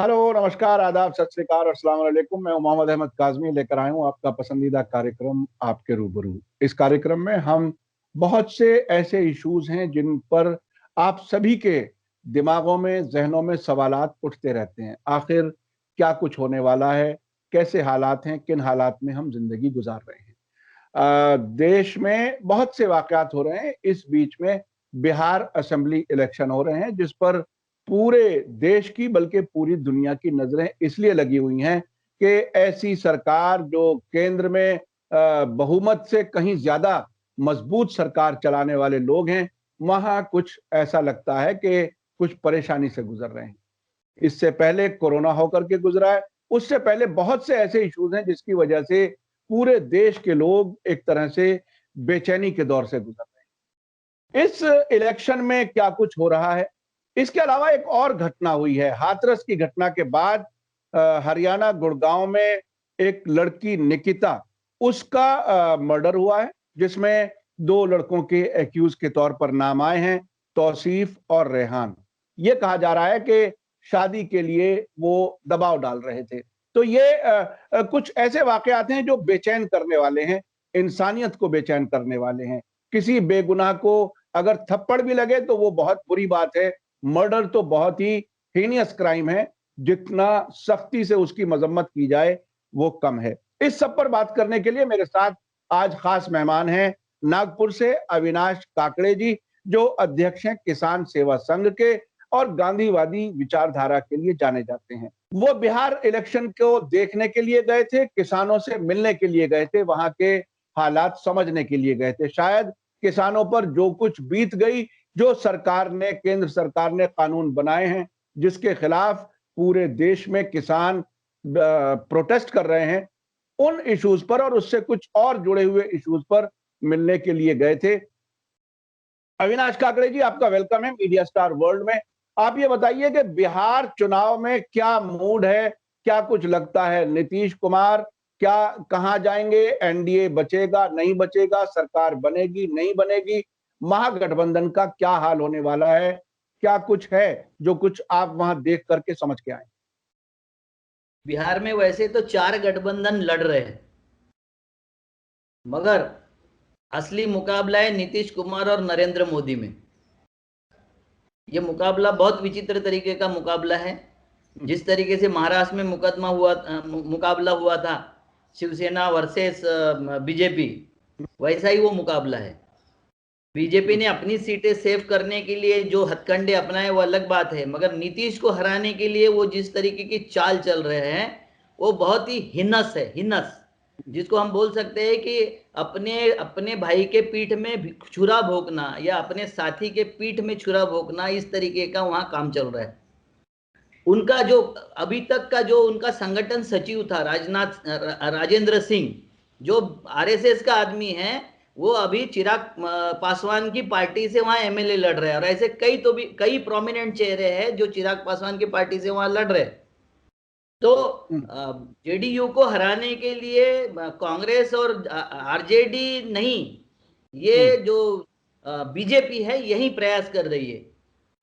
Hello, नमस्कार, आदाब, सत श्री अकाल और अस्सलाम वालेकुम। मैं मोहम्मद अहमद काज़मी लेकर आया हूँ आपका पसंदीदा कार्यक्रम आपके रूबरू। इस कार्यक्रम में हम बहुत से ऐसे इश्यूज हैं जिन पर आप सभी के दिमागों में, ज़हनों में सवालात उठते रहते हैं। आखिर क्या कुछ होने वाला है? कैसे हालात हैं? किन हालात में हम ज़िंदगी गुज़ार रहे हैं? देश में बहुत से वाक़यात हो रहे हैं। इस बीच में बिहार असेंबली इलेक्शन हो रहे हैं, जिस पर पूरे देश की बल्कि पूरी दुनिया की नज़रें इसलिए लगी हुई हैं कि ऐसी सरकार जो केंद्र में बहुमत से कहीं ज़्यादा मजबूत सरकार चलाने वाले लोग हैं, वहाँ कुछ ऐसा लगता है कि कुछ परेशानी से गुज़र रहे हैं। इससे पहले कोरोना होकर के गुजरा है, उससे पहले बहुत से ऐसे इश्यूज हैं जिसकी वजह से पूरे देश के लोग एक तरह से बेचैनी के दौर से गुजर रहे हैं। इस इलेक्शन में क्या कुछ हो रहा है? इसके अलावा एक और घटना हुई है। हाथरस की घटना के बाद हरियाणा गुड़गांव में एक लड़की निकिता, उसका मर्डर हुआ है, जिसमें 2 लड़कों के एक्यूज के तौर पर नाम आए हैं, तौसीफ और रेहान। ये कहा जा रहा है कि शादी के लिए वो दबाव डाल रहे थे। तो ये कुछ ऐसे वाकयात हैं जो बेचैन करने वाले हैं, इंसानियत को बेचैन करने वाले हैं। किसी बेगुनाह को अगर थप्पड़ भी लगे तो वो बहुत बुरी बात है। मर्डर तो बहुत ही हीनियस क्राइम है, जितना सख्ती से उसकी मजम्मत की जाए वो कम है। इस सब पर बात करने के लिए मेरे साथ आज खास मेहमान हैं नागपुर से अविनाश काकड़े जी, जो अध्यक्ष हैं किसान सेवा संघ के और गांधीवादी विचारधारा के लिए जाने जाते हैं। वो बिहार इलेक्शन को देखने के लिए गए थे, किसानों से मिलने के लिए गए थे, वहां के हालात समझने के लिए गए थे। शायद किसानों पर जो कुछ बीत गई, जो सरकार ने, केंद्र सरकार ने कानून बनाए हैं जिसके खिलाफ पूरे देश में किसान प्रोटेस्ट कर रहे हैं, उन इश्यूज पर और उससे कुछ और जुड़े हुए इश्यूज पर मिलने के लिए गए थे। अविनाश काकड़े जी, आपका वेलकम है मीडिया स्टार वर्ल्ड में। आप ये बताइए कि बिहार चुनाव में क्या मूड है? क्या कुछ लगता है? नीतीश कुमार क्या, कहां जाएंगे? एनडीए बचेगा, नहीं बचेगा? सरकार बनेगी, नहीं बनेगी? महागठबंधन का क्या हाल होने वाला है? क्या कुछ है जो कुछ आप वहां देख करके समझ के आए? बिहार में वैसे तो 4 गठबंधन लड़ रहे हैं, मगर असली मुकाबला है नीतीश कुमार और नरेंद्र मोदी में। ये मुकाबला बहुत विचित्र तरीके का मुकाबला है। जिस तरीके से महाराष्ट्र में मुकाबला हुआ था, शिवसेना वर्सेस बीजेपी, वैसा ही वो मुकाबला है। बीजेपी ने अपनी सीटें सेव करने के लिए जो हथकंडे अपनाए वो अलग बात है, मगर नीतीश को हराने के लिए वो जिस तरीके की चाल चल रहे हैं वो बहुत ही हिनस है, हिनस, जिसको हम बोल सकते हैं कि अपने अपने भाई के पीठ में छुरा भोंकना या अपने साथी के पीठ में छुरा भोंकना, इस तरीके का वहां काम चल रहा है। उनका जो अभी तक का जो उनका संगठन सचिव था राजेंद्र सिंह, जो आरएसएस का आदमी है, वो अभी चिराग पासवान की पार्टी से वहां एमएलए लड़ रहे हैं। और ऐसे कई प्रोमिनेंट चेहरे हैं जो चिराग पासवान की पार्टी से वहां लड़ रहे हैं। तो जेडीयू को हराने के लिए कांग्रेस और आरजेडी नहीं, ये जो बीजेपी है यही प्रयास कर रही है।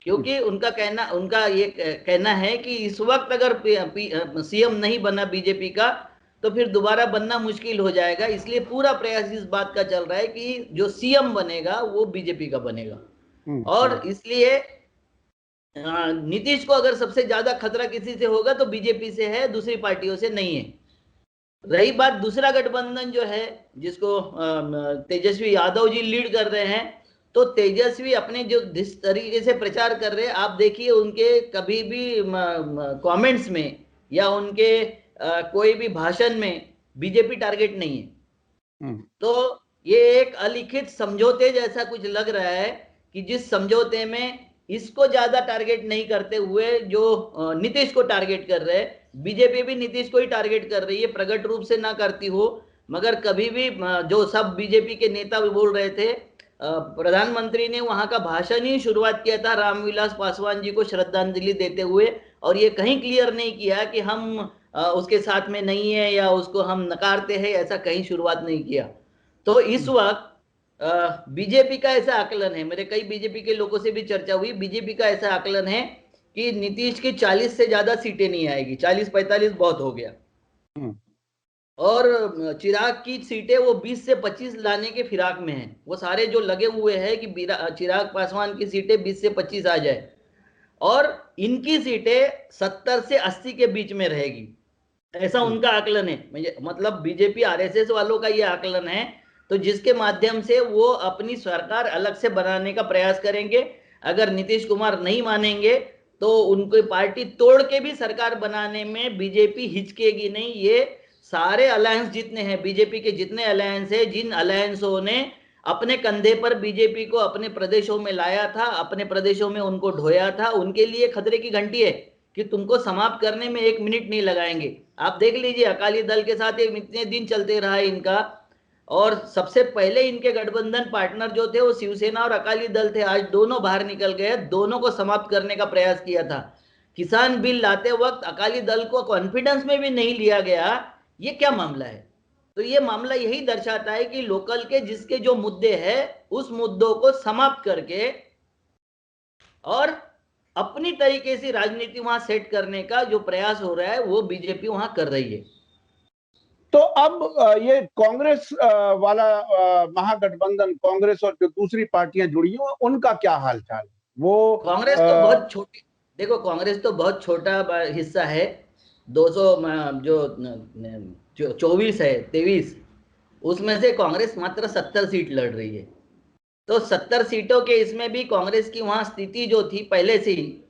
क्योंकि उनका ये कहना है कि इस वक्त अगर सीएम नहीं बना बीजेपी का तो फिर दोबारा बनना मुश्किल हो जाएगा। इसलिए पूरा प्रयास इस बात का चल रहा है कि जो सीएम बनेगा वो बीजेपी का बनेगा। और इसलिए नीतीश को अगर सबसे ज्यादा खतरा किसी से होगा तो बीजेपी से है, दूसरी पार्टियों से नहीं है। रही बात दूसरा गठबंधन जो है, जिसको तेजस्वी यादव जी लीड कर रहे हैं, तो तेजस्वी अपने जो जिस तरीके से प्रचार कर रहे हैं, आप देखिए उनके कभी भी कमेंट्स में या उनके कोई भी भाषण में बीजेपी टारगेट नहीं है। तो ये एक अलिखित समझौते जैसा कुछ लग रहा है कि जिस समझौते में इसको ज्यादा टारगेट नहीं करते हुए जो नीतीश को टारगेट कर रहे हैं, बीजेपी भी नीतीश को ही टारगेट कर रही है, प्रकट रूप से ना करती हो, मगर कभी भी जो सब बीजेपी के नेता भी बोल रहे थे, प्रधानमंत्री ने वहां का भाषण ही शुरुआत किया था रामविलास पासवान जी को श्रद्धांजलि देते हुए, और ये कहीं क्लियर नहीं किया कि हम उसके साथ में नहीं है या उसको हम नकारते हैं, ऐसा कहीं शुरुआत नहीं किया। तो इस वक्त बीजेपी का ऐसा आकलन है, मेरे कई बीजेपी के लोगों से भी चर्चा हुई, बीजेपी का ऐसा आकलन है कि नीतीश की 40 से ज्यादा सीटें नहीं आएगी, 40-45 बहुत हो गया। और चिराग की सीटें वो 20 से 25 लाने के फिराक में हैं। वो सारे जो लगे हुए हैं कि चिराग पासवान की सीटें 20 से 25 आ जाए, और इनकी सीटें 70 से 80 के बीच में रहेगी, ऐसा उनका आकलन है। मतलब बीजेपी आरएसएस वालों का ये आकलन है, तो जिसके माध्यम से वो अपनी सरकार अलग से बनाने का प्रयास करेंगे। अगर नीतीश कुमार नहीं मानेंगे तो उनकी पार्टी तोड़ के भी सरकार बनाने में बीजेपी हिचकेगी नहीं। ये सारे अलायंस जितने हैं, बीजेपी के जितने अलायंस है, जिन अलायंसों ने अपने कंधे पर बीजेपी को अपने प्रदेशों में लाया था, अपने प्रदेशों में उनको ढोया था, उनके लिए खतरे की घंटी है कि तुमको समाप्त करने में 1 मिनट नहीं लगाएंगे। आप देख लीजिए, अकाली दल के साथ ये इतने दिन चलते रहा है इनका, और सबसे पहले इनके गठबंधन पार्टनर जो थे वो शिवसेना और अकाली दल थे। आज दोनों बाहर निकल गए, दोनों को समाप्त करने का प्रयास किया था। किसान बिल लाते वक्त अकाली दल को कॉन्फिडेंस में भी नहीं लिया गया। ये क्या मामला है? तो ये मामला यही दर्शाता है कि लोकल के जिसके जो मुद्दे हैं उस मुद्दों को समाप्त करके और अपनी तरीके से राजनीति वहां सेट करने का जो प्रयास हो रहा है वो बीजेपी वहां कर रही है। तो अब ये कांग्रेस वाला महागठबंधन, कांग्रेस और जो दूसरी पार्टियां जुड़ी हैं उनका क्या हाल चाल? वो कांग्रेस तो बहुत छोटी, देखो कांग्रेस तो बहुत छोटा हिस्सा है। 200 जो 24 है, 23, उसमें से कांग्रेस मात्र 70 सीट लड़ रही है। तो 70 सीटों के इसमें भी कांग्रेस की वहां स्थिति जो थी पहले से ही,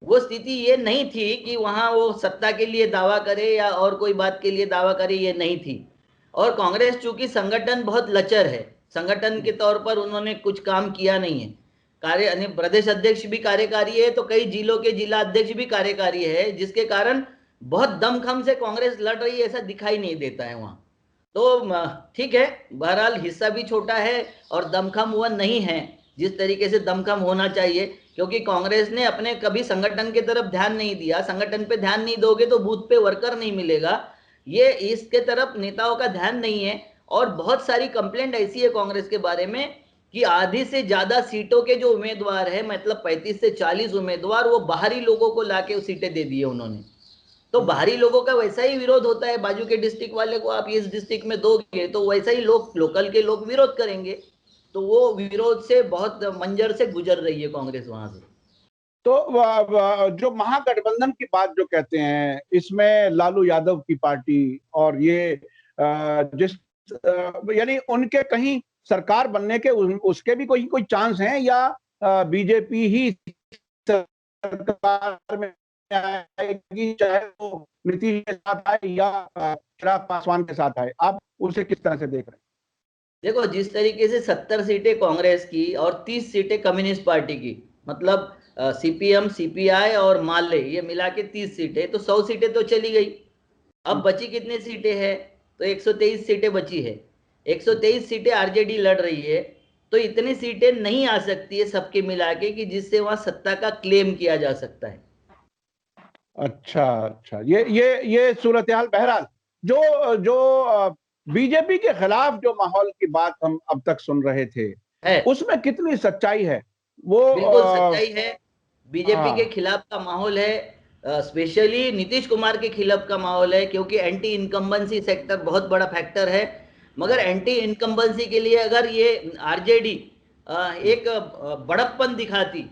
वो स्थिति ये नहीं थी कि वहां वो सत्ता के लिए दावा करे या और कोई बात के लिए दावा करे, ये नहीं थी। और कांग्रेस चूंकि संगठन बहुत लचर है, संगठन के तौर पर उन्होंने कुछ काम किया नहीं है। कार्य प्रदेश अध्यक्ष भी कार्यकारी है, तो कई जिलों के जिला अध्यक्ष भी कार्यकारी है, जिसके कारण बहुत दमखम से कांग्रेस लड़ रही है ऐसा दिखाई नहीं देता है वहां। तो ठीक है, बहरहाल हिस्सा भी छोटा है और दमखम हुआ नहीं है जिस तरीके से दमखम होना चाहिए, क्योंकि कांग्रेस ने अपने कभी संगठन की तरफ ध्यान नहीं दिया। संगठन पे ध्यान नहीं दोगे तो बूथ पे वर्कर नहीं मिलेगा, ये इसके तरफ नेताओं का ध्यान नहीं है। और बहुत सारी कंप्लेंट ऐसी है कांग्रेस के बारे में कि आधी से ज्यादा सीटों के जो उम्मीदवार है, मतलब 35 से 40 उम्मीदवार, वो बाहरी लोगों को लाके सीटें दे दी है उन्होंने। तो बाहरी लोगों का वैसा ही विरोध होता है, बाजू के डिस्ट्रिक्ट वाले को आप इस डिस्ट्रिक्ट में दोगे तो वैसा ही लोग, लोकल के लोग विरोध करेंगे। तो वो विरोध से बहुत मंजर से गुजर रही है कांग्रेस वहां से। तो जो महागठबंधन की बात जो कहते हैं, इसमें लालू यादव की पार्टी और ये जिस यानी उनके कहीं सरकार बनने के उसके भी कोई चांस हैं, या बीजेपी ही सरकार में आएगी, चाहे वो नीतीश के साथ आए या चिराग पासवान के साथ आए? आप उसे किस तरह से देख रहे हैं? देखो, जिस तरीके से 70 सीटें कांग्रेस की और 30 सीटें कम्युनिस्ट पार्टी की, मतलब सीपीएम, सीपीआई और माले, ये मिला के 30 सीटें, तो 100 सीटें तो चली गई। अब बची कितनी सीटें हैं? तो 123 सीटें बची है। 123 सीटें आरजेडी लड़ रही है। तो इतनी सीटें नहीं आ सकती है सबके मिला के कि जिससे वहां सत्ता का क्लेम किया जा सकता है। अच्छा अच्छा, ये सूरत हाल। बहरहाल जो जो बीजेपी के खिलाफ जो माहौल की बात हम अब तक सुन रहे थे, उसमें कितनी सच्चाई है? वो बिल्कुल सच्चाई है। बीजेपी के हाँ, खिलाफ का माहौल है, स्पेशली नीतीश कुमार के खिलाफ का माहौल है, क्योंकि एंटी इनकम्बेंसी सेक्टर बहुत बड़ा फैक्टर है। मगर एंटी इनकम्बेंसी के लिए अगर ये आरजेडी एक बड़प्पन दिखाती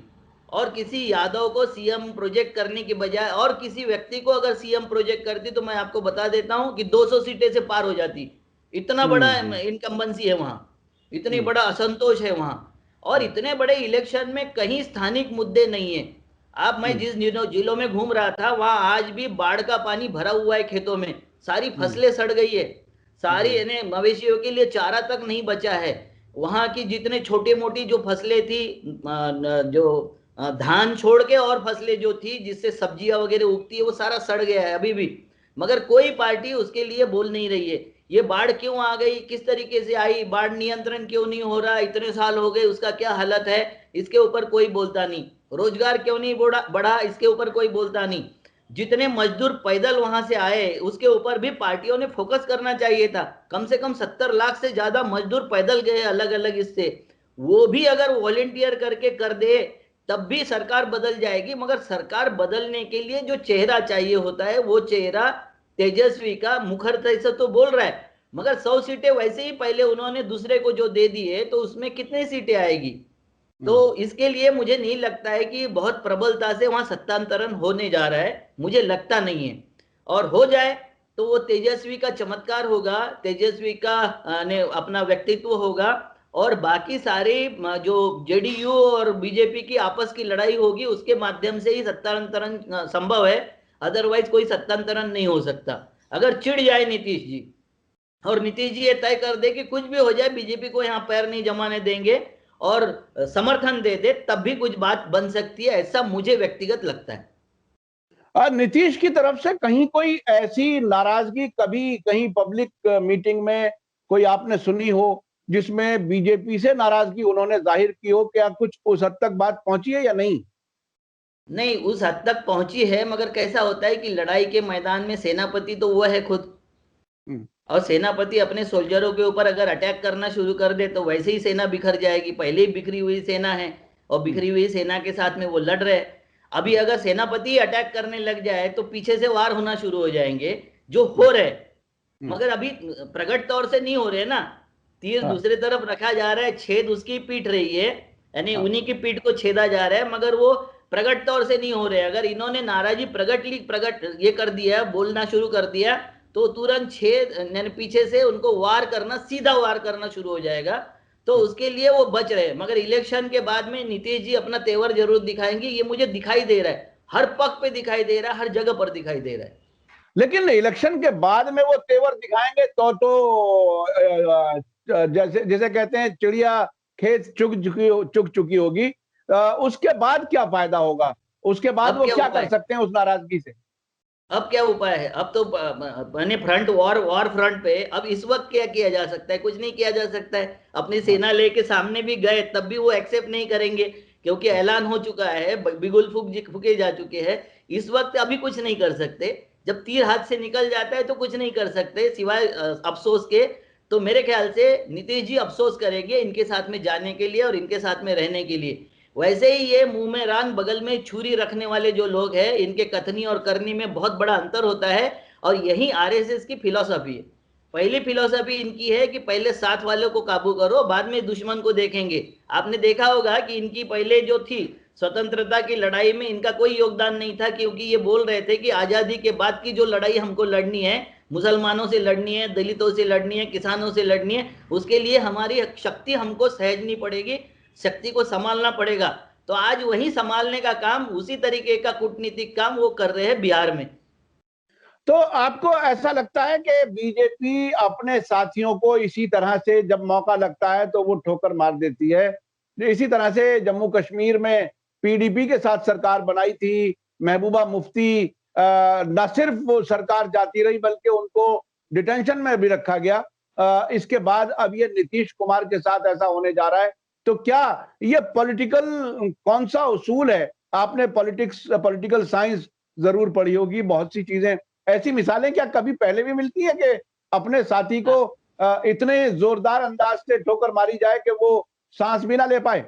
और किसी यादव को सीएम प्रोजेक्ट करने के बजाय और किसी व्यक्ति को अगर सीएम प्रोजेक्ट करती, तो मैं आपको बता देता हूं कि 200 सीटें से पार हो जाती। इतना बड़ा हम्म इनकम्बेंसी है वहां, इतनी हम्म बड़ा असंतोष है वहां। और हम्म इतने बड़े इलेक्शन में कहीं स्थानिक मुद्दे नहीं है। आप, मैं हम्म जिस जिलों में घूम रहा था वहां आज भी बाढ़ का पानी भरा हुआ है खेतों में, सारी हम्म फसलें सड़ गई है, सारी हम्म इन्हें मवेशियों के लिए चारा तक नहीं बचा है। वहां की जितने छोटी मोटी जो फसलें थी, जो धान छोड़ के और फसलें जो थी जिससे सब्जियां वगैरह उगती है, वो सारा सड़ गया है अभी भी। मगर कोई पार्टी उसके लिए बोल नहीं रही है। ये बाढ़ क्यों आ गई, किस तरीके से आई, बाढ़ नियंत्रण क्यों नहीं हो रहा, इतने साल हो गए उसका क्या हालत है, इसके ऊपर कोई बोलता नहीं। रोजगार क्यों नहीं बढ़ा, इसके ऊपर कोई बोलता नहीं। जितने मजदूर पैदल वहां से आए उसके ऊपर भी पार्टियों ने फोकस करना चाहिए था। कम से कम 70 लाख से ज्यादा मजदूर पैदल गए अलग अलग इससे, वो भी अगर वॉलेंटियर करके कर दे तब भी सरकार बदल जाएगी, मगर सरकार बदलने के लिए जो चेहरा चाहिए होता है वो चेहरा तेजस्वी का मुखर से तो बोल रहा है, मगर 100 सीटें वैसे ही पहले उन्होंने दूसरे को जो दे दी है तो उसमें कितनी सीटें आएगी। तो इसके लिए मुझे नहीं लगता है कि बहुत प्रबलता से वहां सत्तांतरण होने जा रहा है, मुझे लगता नहीं है। और हो जाए तो वो तेजस्वी का चमत्कार होगा, तेजस्वी का ने अपना व्यक्तित्व होगा, और बाकी सारे जो जेडीयू और बीजेपी की आपस की लड़ाई होगी उसके माध्यम से ही सत्तांतरण संभव है, अदरवाइज कोई सत्तांतरण नहीं हो सकता। अगर चिढ़ जाए नीतीश जी और नीतीश जी ये तय कर दे कि कुछ भी हो जाए बीजेपी को यहाँ पैर नहीं जमाने देंगे और समर्थन दे दे, तब भी कुछ बात बन सकती है, ऐसा मुझे व्यक्तिगत लगता है। नीतीश की तरफ से कहीं कोई ऐसी नाराजगी कभी कहीं पब्लिक मीटिंग में कोई आपने सुनी हो जिसमें बीजेपी से नाराजगी उन्होंने जाहिर की हो? क्या कुछ उस हद तक बात पहुंची है या नहीं? नहीं, उस हद तक पहुंची है, मगर कैसा होता है कि लड़ाई के मैदान में सेनापति तो वो है खुद, और सेनापति अपने सोल्जरों के ऊपर अगर अटैक करना शुरू कर दे तो वैसे ही सेना बिखर जाएगी। पहले ही बिखरी हुई सेना है और बिखरी हुई सेना के साथ में वो लड़ रहे हैं। अभी अगर सेनापति अटैक करने लग जाए तो पीछे से वार होना शुरू हो जाएंगे, जो हो रहे, मगर अभी प्रकट तौर से नहीं हो रहे ना। तीर हाँ, दूसरे तरफ रखा जा रहा है, छेद उसकी पीट रही है, यानी हाँ, उन्हीं की पीठ को छेदा जा रहा है, मगर वो प्रकट तौर से नहीं हो रहे। अगर इन्होंने नाराजी प्रकट ये कर दिया, बोलना शुरू कर दिया, तो तुरंत छेद यानी पीछे से उनको वार करना, सीधा वार करना शुरू हो जाएगा। तो उसके लिए वो बच रहे, मगर इलेक्शन के बाद में नीतीश जी अपना तेवर जरूर दिखाएंगे, ये मुझे दिखाई दे रहा है, हर पक्ष पे दिखाई दे रहा है, हर जगह पर दिखाई दे रहा है। लेकिन इलेक्शन के बाद में वो तेवर दिखाएंगे जैसे जैसे कहते हैं चिड़िया खेत चुग चुकी होगी। उसके बाद क्या फायदा होगा? उसके बाद अब वो क्या क्या कर उपाय, सकते हैं उस नाराजगी से? अब क्या उपाय है? अब तो मैंने फ्रंट वॉर फ्रंट पे अब इस वक्त क्या किया जा सकता है? कुछ नहीं किया जा सकता है। अपनी हाँ, सेना लेके सामने भी गए तब भी वो एक्सेप्ट नहीं करेंगे, क्योंकि ऐलान हो चुका है, बिगुल फूके जा चुके हैं। इस वक्त अभी कुछ नहीं कर सकते। जब तीर हाथ से निकल जाता है तो कुछ नहीं कर सकते सिवाय अफसोस के। तो मेरे ख्याल से नीतीश जी अफसोस करेंगे इनके साथ में जाने के लिए और इनके साथ में रहने के लिए। वैसे ही ये मुंह में रान बगल में छुरी रखने वाले जो लोग हैं, इनके कथनी और करनी में बहुत बड़ा अंतर होता है, और यही आरएसएस की फिलॉसफी है। पहली फिलॉसफी इनकी है कि पहले साथ वालों को काबू करो, बाद में दुश्मन को देखेंगे। आपने देखा होगा कि इनकी पहले जो थी स्वतंत्रता की लड़ाई में इनका कोई योगदान नहीं था, क्योंकि ये बोल रहे थे कि आजादी के बाद की जो लड़ाई हमको लड़नी है, मुसलमानों से लड़नी है, दलितों से लड़नी है, किसानों से लड़नी है, उसके लिए हमारी शक्ति हमको सहेजनी पड़ेगी, शक्ति को संभालना पड़ेगा। तो आज वही संभालने का काम, उसी तरीके का कूटनीतिक काम वो कर रहे हैं बिहार में। तो आपको ऐसा लगता है कि बीजेपी अपने साथियों को इसी तरह से जब मौका लगता है तो वो ठोकर मार देती है? इसी तरह से जम्मू कश्मीर में पीडीपी के साथ सरकार बनाई थी, महबूबा मुफ्ती न सिर्फ वो सरकार जाती रही बल्कि उनको डिटेंशन में भी रखा गया। इसके बाद अब ये नीतीश कुमार के साथ ऐसा होने जा रहा है। तो क्या ये पॉलिटिकल कौन सा उसूल है? आपने पॉलिटिकल साइंस जरूर पढ़ी होगी, बहुत सी चीजें ऐसी मिसालें क्या कभी पहले भी मिलती है कि अपने साथी को इतने जोरदार अंदाज से ठोकर मारी जाए कि वो सांस भी ना ले पाए?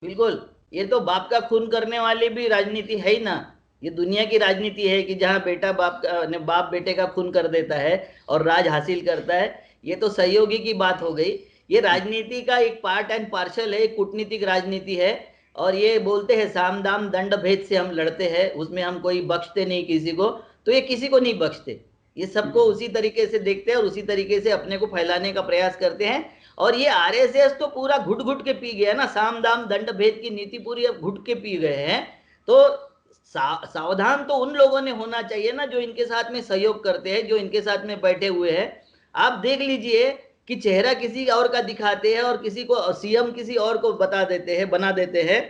बिल्कुल, ये तो बाप का खून करने वाली भी राजनीति है ही ना। ये दुनिया की राजनीति है कि जहां बेटा बाप बेटे का खून कर देता है और राज हासिल करता है। ये तो सहयोगी की बात हो गई। ये राजनीति का एक पार्ट एंड पार्सल है, एक कूटनीतिक राजनीति है। और ये बोलते हैं साम दाम दंड भेद से हम लड़ते हैं, उसमें हम कोई बख्शते नहीं किसी को। तो ये किसी को नहीं बख्शते, ये सबको उसी तरीके से देखते हैं और उसी तरीके से अपने को फैलाने का प्रयास करते हैं। और ये आरएसएस तो पूरा घुट घुट के पी गया ना, साम दाम दंड भेद की नीति पूरी अब घुट के पी गए हैं। तो सावधान तो उन लोगों ने होना चाहिए ना जो इनके साथ में सहयोग करते हैं, जो इनके साथ में बैठे हुए हैं। आप देख लीजिए कि चेहरा किसी और का दिखाते हैं और किसी को सीएम किसी और को बता देते हैं, बना देते हैं,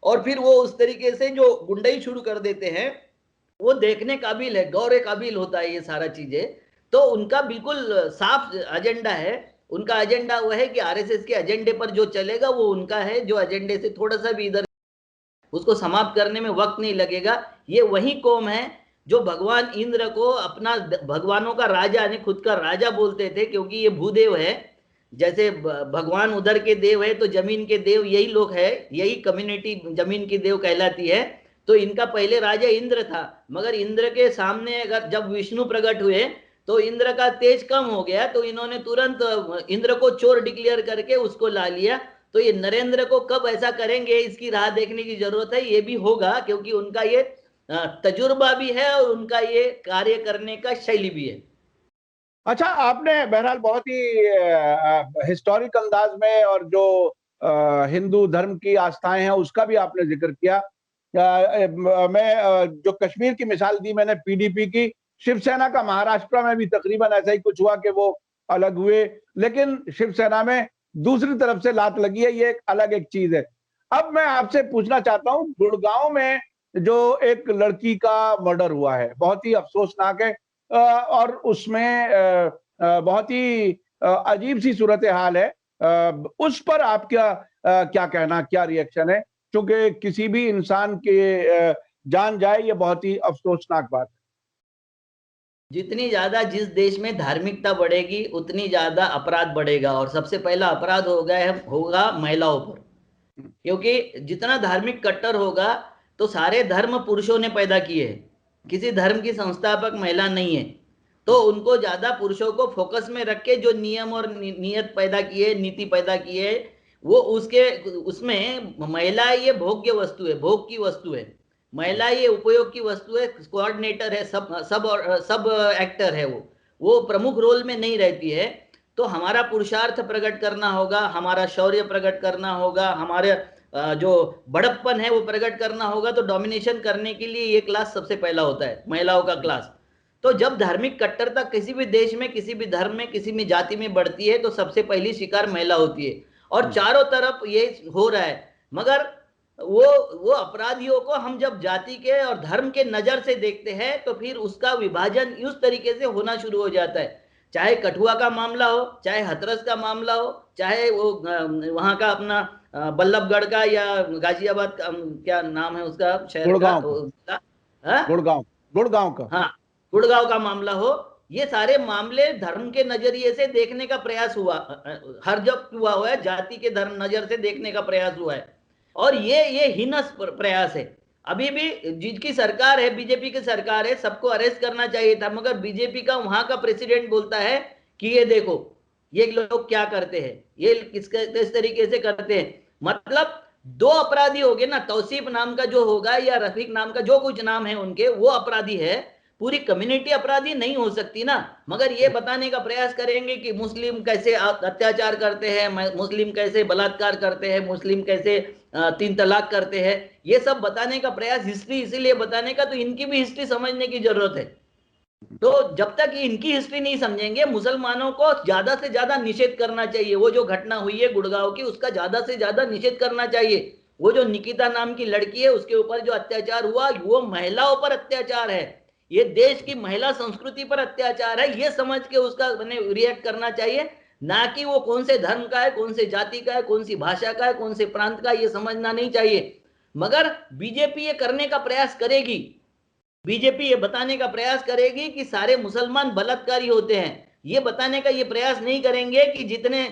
और फिर वो उस तरीके से जो गुंडाई शुरू कर देते हैं। वो देखने काबिल है, गौर काबिल होता है ये सारा चीजें। तो उनका बिल्कुल साफ एजेंडा है। उनका एजेंडा वो है कि आरएसएस के एजेंडे पर जो चलेगा वो उनका है, जो एजेंडे से थोड़ा सा भी इधर उसको समाप्त करने में वक्त नहीं लगेगा। ये वही कौम है जो भगवान इंद्र को अपना भगवानों का राजा यानी खुद का राजा बोलते थे, क्योंकि ये भूदेव है। जैसे भगवान उधर के देव है तो जमीन के देव यही लोग है, यही कम्युनिटी जमीन की देव कहलाती है। तो इनका पहले राजा इंद्र था, मगर इंद्र के सामने अगर जब विष्णु प्रकट हुए तो इंद्र का तेज कम हो गया, तो इन्होंने तुरंत इंद्र को चोर डिक्लेयर करके उसको ला लिया। तो ये नरेंद्र को कब ऐसा करेंगे इसकी राह देखने की जरूरत है। ये भी होगा क्योंकि उनका ये तजुर्बा भी है और उनका ये कार्य करने का शैली भी है। अच्छा, आपने बहरहाल बहुत ही हिस्टोरिक अंदाज में और जो हिंदू धर्म की आस्थाएं हैं उसका भी आपने जिक्र किया। मैं जो कश्मीर की मिसाल दी मैंने पीडीपी की, शिवसेना का महाराष्ट्र में भी तकरीबन ऐसा ही कुछ हुआ कि वो अलग हुए, लेकिन शिवसेना में दूसरी तरफ से लात लगी है, ये एक अलग एक चीज है। अब मैं आपसे पूछना चाहता हूँ, गुड़गांव में जो एक लड़की का मर्डर हुआ है, बहुत ही अफसोसनाक है, और उसमें बहुत ही अजीब सी सूरत हाल है। उस पर आपका क्या कहना, क्या रिएक्शन है? क्योंकि किसी भी इंसान के जान जाए ये बहुत ही अफसोसनाक बात है। जितनी ज्यादा जिस देश में धार्मिकता बढ़ेगी उतनी ज्यादा अपराध बढ़ेगा, और सबसे पहला अपराध होगा महिलाओं पर। क्योंकि जितना धार्मिक कट्टर होगा तो सारे धर्म पुरुषों ने पैदा किए हैं, किसी धर्म की संस्थापक महिला नहीं है। तो उनको ज्यादा पुरुषों को फोकस में रख के जो नियम और नियत पैदा किए, नीति पैदा किए, वो उसके उसमें महिला ये भोग्य वस्तु है, भोग की वस्तु है। महिला ये उपयोग की वस्तु है, कोऑर्डिनेटर है, सब एक्टर है, वो प्रमुख रोल में नहीं रहती है। तो हमारा पुरुषार्थ प्रकट करना होगा, हमारा शौर्य प्रकट करना होगा, हमारे जो बड़प्पन है वो प्रकट करना होगा। तो डोमिनेशन करने के लिए ये क्लास सबसे पहला होता है, महिलाओं का क्लास। तो जब धार्मिक कट्टरता किसी भी देश में, किसी भी धर्म में, किसी भी जाति में बढ़ती है तो सबसे पहली शिकार महिला होती है, और चारों तरफ ये हो रहा है। मगर वो अपराधियों को हम जब जाति के और धर्म के नजर से देखते हैं तो फिर उसका विभाजन उस तरीके से होना शुरू हो जाता है। चाहे कठुआ का मामला हो, चाहे हाथरस का मामला हो, चाहे वो वहां का अपना बल्लभगढ़ का या गाजियाबाद का, क्या नाम है उसका शहर का, गुड़गांव, गुड़गांव का, हाँ, गुड़गांव का मामला हो, ये सारे मामले धर्म के नजरिए से देखने का प्रयास हुआ, हर जब हुआ है जाति के धर्म नजर से देखने का प्रयास हुआ है। और ये हीनस प्रयास है। अभी भी जिसकी सरकार है, बीजेपी की सरकार है, सबको अरेस्ट करना चाहिए था, मगर बीजेपी का वहां का प्रेसिडेंट बोलता है कि ये देखो ये लोग क्या करते हैं, ये किस तरीके से करते हैं। मतलब दो अपराधी हो गए ना, तौसीफ नाम का जो होगा या रफीक नाम का जो कुछ नाम है उनके, वो अपराधी है, पूरी कम्युनिटी अपराधी नहीं हो सकती ना। मगर ये बताने का प्रयास करेंगे कि मुस्लिम कैसे अत्याचार करते हैं, मुस्लिम कैसे बलात्कार करते हैं, मुस्लिम कैसे 3 तलाक करते हैं, ये सब बताने का प्रयास, हिस्ट्री इसीलिए बताने का, तो इनकी भी हिस्ट्री समझने की जरूरत है। तो जब तक इनकी हिस्ट्री नहीं समझेंगे, मुसलमानों को ज्यादा से ज्यादा निषेध करना चाहिए। वो जो घटना हुई है गुड़गांव की, उसका ज्यादा से ज्यादा निषेध करना चाहिए। वो जो निकिता नाम की लड़की है उसके ऊपर जो अत्याचार हुआ, वो महिलाओं पर अत्याचार है, ये देश की महिला संस्कृति पर अत्याचार है, ये समझ के उसका रिएक्ट करना चाहिए। ना कि वो कौन से धर्म का है, कौन से जाति का है, कौन सी भाषा का है, कौन से प्रांत का, ये समझना नहीं चाहिए। मगर बीजेपी ये करने का प्रयास करेगी, बीजेपी ये बताने का प्रयास करेगी कि सारे मुसलमान बलात्कारी होते हैं। ये बताने का ये प्रयास नहीं करेंगे कि जितने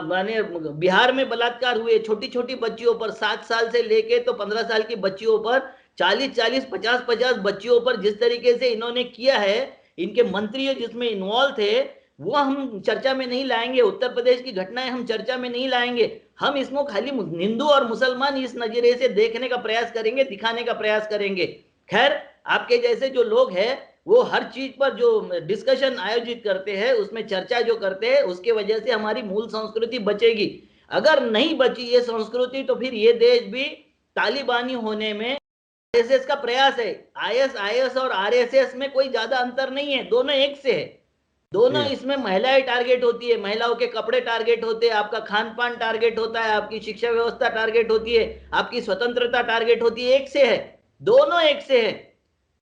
माने बिहार में बलात्कार हुए छोटी छोटी बच्चियों पर, 7 साल से लेके तो 15 साल की बच्चियों पर, 40-40, 50-50 बच्चियों पर जिस तरीके से इन्होंने किया है, इनके मंत्री जिसमें इन्वॉल्व थे, वो हम चर्चा में नहीं लाएंगे। उत्तर प्रदेश की घटनाएं हम चर्चा में नहीं लाएंगे। हम इसको खाली हिंदू और मुसलमान इस नजरिए से देखने का प्रयास करेंगे, दिखाने का प्रयास करेंगे। खैर, आपके जैसे जो लोग हैं वो हर चीज पर जो डिस्कशन आयोजित करते हैं, उसमें चर्चा जो करते हैं, उसके वजह से हमारी मूल संस्कृति बचेगी। अगर नहीं बची ये संस्कृति तो फिर ये देश भी तालिबानी होने में आरएसएस का प्रयास है। आईएस और आरएसएस में कोई ज्यादा अंतर नहीं है, दोनों एक से है। दोनों इसमें महिलाएं टारगेट होती है, महिलाओं के कपड़े टारगेट होते हैं, आपका खान पान टारगेट होता है, आपकी शिक्षा व्यवस्था टारगेट होती है, आपकी स्वतंत्रता टारगेट होती है, एक से है, दोनों एक से है।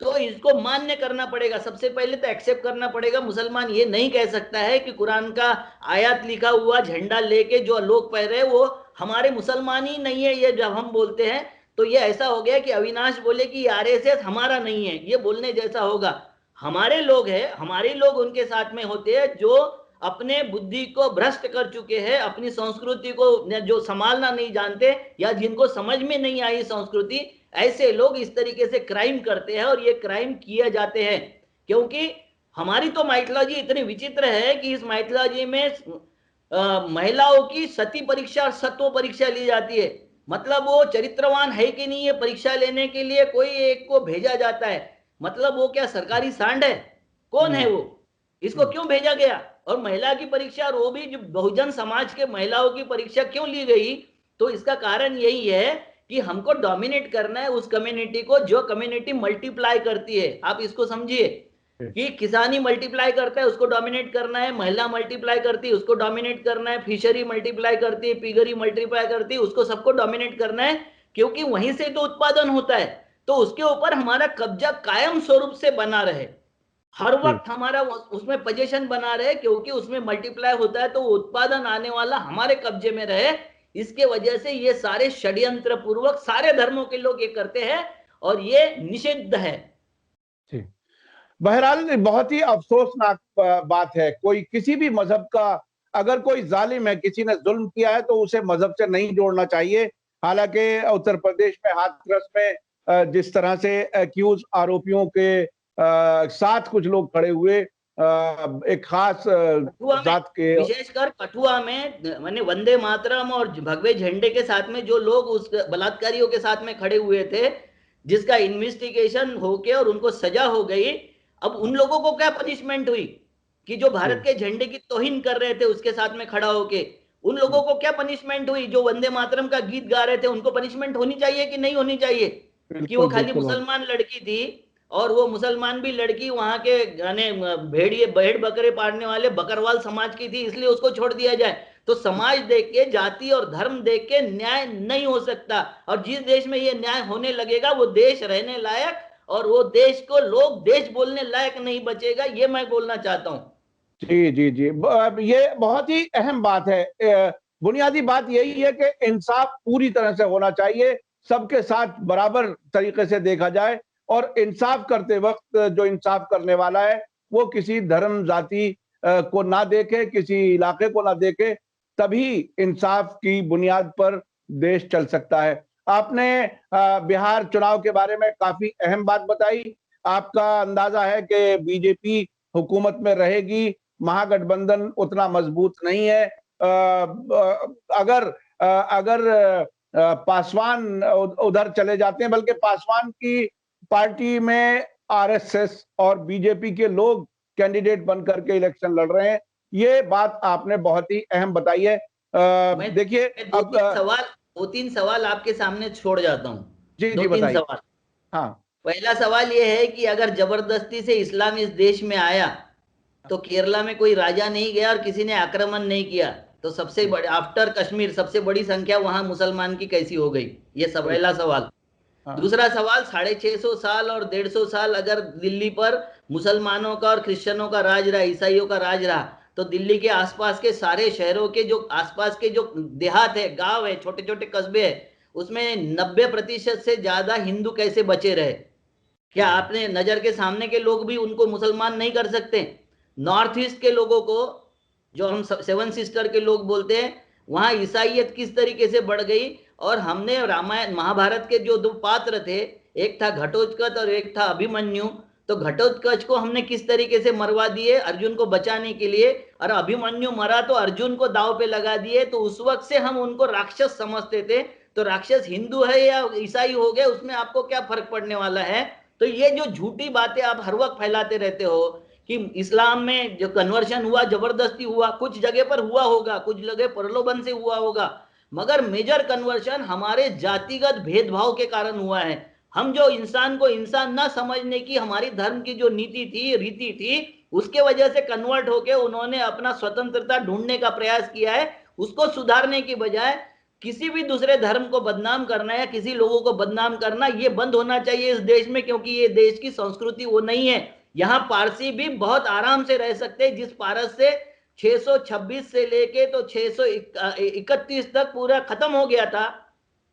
तो इसको मान्य करना पड़ेगा, सबसे पहले तो एक्सेप्ट करना पड़ेगा। मुसलमान ये नहीं कह सकता है कि कुरान का आयत लिखा हुआ झंडा लेके जो लोग पहन रहे वो हमारे मुसलमान ही नहीं है। ये जब हम बोलते हैं तो ये ऐसा हो गया कि अविनाश बोले कि आरएसएस हमारा नहीं है, ये बोलने जैसा होगा। हमारे लोग हैं, हमारे लोग उनके साथ में होते हैं जो अपने बुद्धि को भ्रष्ट कर चुके हैं, अपनी संस्कृति को जो संभालना नहीं जानते या जिनको समझ में नहीं आई संस्कृति, ऐसे लोग इस तरीके से क्राइम करते हैं और ये क्राइम किए जाते हैं। क्योंकि हमारी तो माइथोलॉजी इतनी विचित्र है कि इस माइथोलॉजी में महिलाओं की सती परीक्षा और सत्व परीक्षा ली जाती है। मतलब वो चरित्रवान है कि नहीं, ये परीक्षा लेने के लिए कोई एक को भेजा जाता है। मतलब वो क्या सरकारी सांड है? कौन है वो? इसको क्यों भेजा गया? और महिला की परीक्षा, और वो भी जो बहुजन समाज के महिलाओं की परीक्षा क्यों ली गई? तो इसका कारण यही है कि हमको डोमिनेट करना है उस कम्युनिटी को जो कम्युनिटी मल्टीप्लाई करती है। आप इसको समझिए कि किसानी मल्टीप्लाई करता है, उसको डोमिनेट करना है। महिला मल्टीप्लाई करती है, उसको डोमिनेट करना है। फिशरी मल्टीप्लाई करती है, पिगरी मल्टीप्लाई करती है, उसको सबको डोमिनेट करना है, क्योंकि वहीं से तो उत्पादन होता है। तो उसके ऊपर हमारा कब्जा कायम स्वरूप से बना रहे, हर वक्त हमारा उसमें पोजीशन बना रहे, क्योंकि उसमें मल्टीप्लाई होता है तो उत्पादन आने वाला हमारे कब्जे में रहे। इसके वजह से ये सारे षड्यंत्र पूर्वक सारे धर्मों के लोग ये करते हैं और ये निषिद्ध है। बहरहाल बहुत ही अफसोसनाक बात है, कोई किसी भी मजहब का अगर कोई जालिम है, किसी ने जुल्म किया है तो उसे मजहब से नहीं जोड़ना चाहिए। हालांकि उत्तर प्रदेश में हाथरस में जिस तरह से एक्यूज आरोपियों के साथ कुछ लोग खड़े हुए, एक खास जात के, विशेषकर कठुआ में मैंने वंदे मातरम और भगवे झंडे के साथ में जो लोग उस बलात्कारियों के साथ में खड़े हुए थे, जिसका इन्वेस्टिगेशन होके और उनको सजा हो गई, अब उन लोगों को क्या पनिशमेंट हुई कि जो भारत के झंडे की तौहीन कर रहे थे उसके साथ में खड़ा होके, उन लोगों को क्या पनिशमेंट हुई? जो वंदे मातरम का गीत गा रहे थे उनको पनिशमेंट होनी चाहिए कि नहीं होनी चाहिए? कि वो खाली मुसलमान लड़की थी और वो मुसलमान भी लड़की वहां के गाने भेड़िए भेड़ बकरे पालने वाले बकरवाल समाज की थी, इसलिए उसको छोड़ दिया जाए। तो समाज देख के, जाति और धर्म देख के न्याय नहीं हो सकता। और जिस देश में ये न्याय होने लगेगा वो देश रहने लायक, और वो देश को लोग देश बोलने लायक नहीं बचेगा, ये मैं बोलना चाहता हूँ। जी जी जी, ये बहुत ही अहम बात है। बुनियादी बात यही है कि इंसाफ पूरी तरह से होना चाहिए, सबके साथ बराबर तरीके से देखा जाए, और इंसाफ करते वक्त जो इंसाफ करने वाला है वो किसी धर्म जाति को ना देखे, किसी इलाके को ना देखे, तभी इंसाफ की बुनियाद पर देश चल सकता है। आपने बिहार चुनाव के बारे में काफी अहम बात बताई। आपका अंदाजा है कि बीजेपी हुकूमत में रहेगी, महागठबंधन उतना मजबूत नहीं है। अगर पासवान उधर चले जाते हैं, बल्कि पासवान की पार्टी में आरएसएस और बीजेपी के लोग कैंडिडेट बनकर के इलेक्शन लड़ रहे हैं, ये बात आपने बहुत ही अहम बताई है। देखिए अब दो तीन सवाल आपके सामने छोड़ जाता हूँ। जी दो जी तीन बताइए। सवाल। हाँ, पहला सवाल ये है कि अगर जबरदस्ती से इस्लाम इस देश में आया तो केरला में कोई राजा नहीं गया और किसी ने आक्रमण नहीं किया, तो सबसे बड़े आफ्टर कश्मीर सबसे बड़ी संख्या वहां मुसलमान की कैसी हो गई? ये सब पहला सवाल। दूसरा सवाल, 650 साल और 150 साल अगर दिल्ली पर मुसलमानों का और क्रिश्चियनों का राज रहा, ईसाइयों का राज रहा, तो दिल्ली के आसपास के सारे शहरों के जो आसपास के जो देहात है, गांव है, छोटे छोटे कस्बे है, उसमें 90% से ज्यादा हिंदू कैसे बचे रहे? क्या आपने नजर के सामने के लोग भी उनको मुसलमान नहीं कर सकते? नॉर्थ ईस्ट के लोगों को, जो हम सेवन सिस्टर के लोग बोलते हैं, वहां ईसाइयत किस तरीके से बढ़ गई। और हमने रामायण महाभारत के जो दो पात्र थे, एक था घटोत्कच और एक था अभिमन्यु, तो घटोत्कच को हमने किस तरीके से मरवा दिए अर्जुन को बचाने के लिए, और अभिमन्यु मरा तो अर्जुन को दाव पे लगा दिए। तो उस वक्त से हम उनको राक्षस समझते थे। तो राक्षस हिंदू है या ईसाई हो गए, उसमें आपको क्या फर्क पड़ने वाला है? तो ये जो झूठी बातें आप हर वक्त फैलाते रहते हो कि इस्लाम में जो कन्वर्शन हुआ जबरदस्ती हुआ, कुछ जगह पर हुआ होगा, कुछ जगह प्रलोभन से हुआ होगा, मगर मेजर कन्वर्शन हमारे जातिगत भेदभाव के कारण हुआ है। हम जो इंसान को इंसान ना समझने की हमारी धर्म की जो नीति थी, रीति थी, उसके वजह से कन्वर्ट होके उन्होंने अपना स्वतंत्रता ढूंढने का प्रयास किया है। उसको सुधारने की बजाय किसी भी दूसरे धर्म को बदनाम करना या किसी लोगों को बदनाम करना, ये बंद होना चाहिए इस देश में, क्योंकि ये देश की संस्कृति वो नहीं है। यहाँ पारसी भी बहुत आराम से रह सकते हैं। जिस पारस से 626 से लेके तो 631 तक पूरा खत्म हो गया था,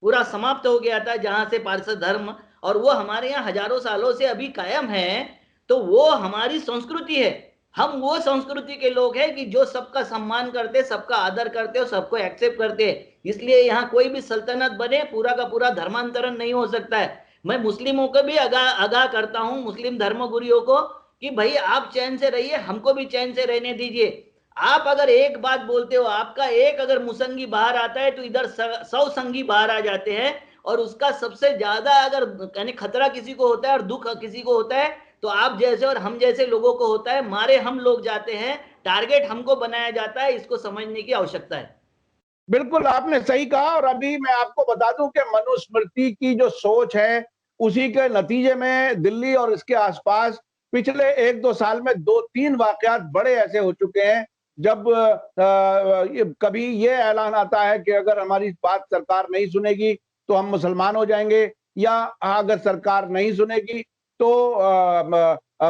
पूरा समाप्त हो गया था, जहां से पारसी धर्म, और वो हमारे यहाँ हजारों सालों से अभी कायम है। तो वो हमारी संस्कृति है। हम वो संस्कृति के लोग हैं कि जो सबका सम्मान करते, सबका आदर करते और सबको एक्सेप्ट करते हैं। इसलिए यहाँ कोई भी सल्तनत बने पूरा का पूरा धर्मांतरण नहीं हो सकता है। मैं मुस्लिमों को भी आगाह करता हूँ, मुस्लिम धर्मगुरुओं को, कि भाई आप चैन से रहिए, हमको भी चैन से रहने दीजिए। आप अगर एक बात बोलते हो, आपका एक अगर मुसंगी बाहर आता है तो इधर 100 संगी बाहर आ जाते हैं। और उसका सबसे ज्यादा अगर यानी खतरा किसी को होता है और दुख किसी को होता है तो आप जैसे और हम जैसे लोगों को होता है। मारे हम लोग जाते हैं, टारगेट हमको बनाया जाता है। इसको समझने की आवश्यकता है। बिल्कुल आपने सही कहा। और अभी मैं आपको बता दूं कि मनुस्मृति की जो सोच है उसी के नतीजे में दिल्ली और इसके आसपास पिछले 1-2 साल में 2-3 वाकयात बड़े ऐसे हो चुके हैं जब कभी ये ऐलान आता है कि अगर हमारी बात सरकार नहीं सुनेगी तो हम मुसलमान हो जाएंगे, या अगर सरकार नहीं सुनेगी तो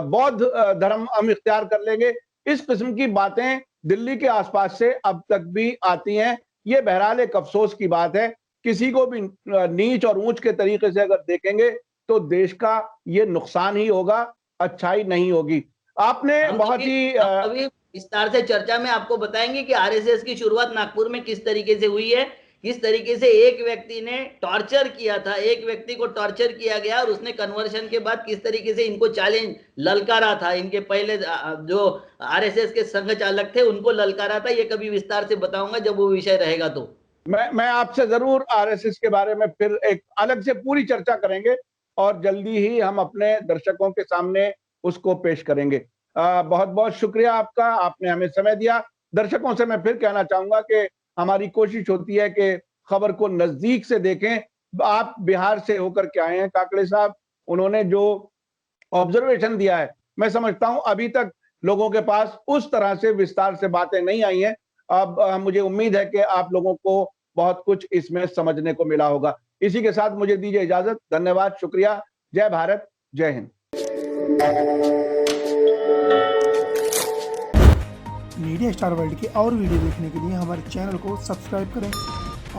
बौद्ध धर्म हम इख्तियार कर लेंगे। इस किस्म की बातें दिल्ली के आसपास से अब तक भी आती हैं। ये बहरहाल एक अफसोस की बात है। किसी को भी नीच और ऊंच के तरीके से अगर देखेंगे तो देश का ये नुकसान ही होगा, अच्छाई नहीं होगी। आपने बहुत ही अभी विस्तार से चर्चा में आपको बताएंगे कि आरएसएस की शुरुआत नागपुर में किस तरीके से हुई है, किस तरीके से एक व्यक्ति ने टॉर्चर किया था, एक व्यक्ति को टॉर्चर किया गया और उसने कन्वर्शन के बाद किस तरीके से इनको चैलेंज ललकारा था। इनके पहले जो आरएसएस के संघ चालक थे उनको ललकारा था। ये कभी विस्तार से बताऊंगा जब वो विषय रहेगा तो। मैं आपसे जरूर आरएसएस के बारे में फिर एक अलग से पूरी चर्चा करेंगे और जल्दी ही हम अपने दर्शकों के सामने उसको पेश करेंगे। बहुत बहुत शुक्रिया आपका, आपने हमें समय दिया। दर्शकों से मैं फिर कहना चाहूंगा कि हमारी कोशिश होती है कि खबर को नजदीक से देखें। आप बिहार से होकर के आए हैं काकड़े साहब, उन्होंने जो ऑब्जर्वेशन दिया है मैं समझता हूं अभी तक लोगों के पास उस तरह से विस्तार से बातें नहीं आई हैं। अब मुझे उम्मीद है कि आप लोगों को बहुत कुछ इसमें समझने को मिला होगा। इसी के साथ मुझे दीजिए इजाजत। धन्यवाद, शुक्रिया। जय भारत, जय हिंद। मीडिया स्टार वर्ल्ड के और वीडियो देखने के लिए हमारे चैनल को सब्सक्राइब करें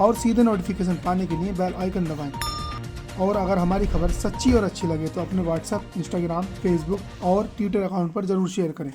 और सीधे नोटिफिकेशन पाने के लिए बेल आइकन दबाएं। और अगर हमारी खबर सच्ची और अच्छी लगे तो अपने व्हाट्सएप, इंस्टाग्राम, फेसबुक और ट्विटर अकाउंट पर ज़रूर शेयर करें।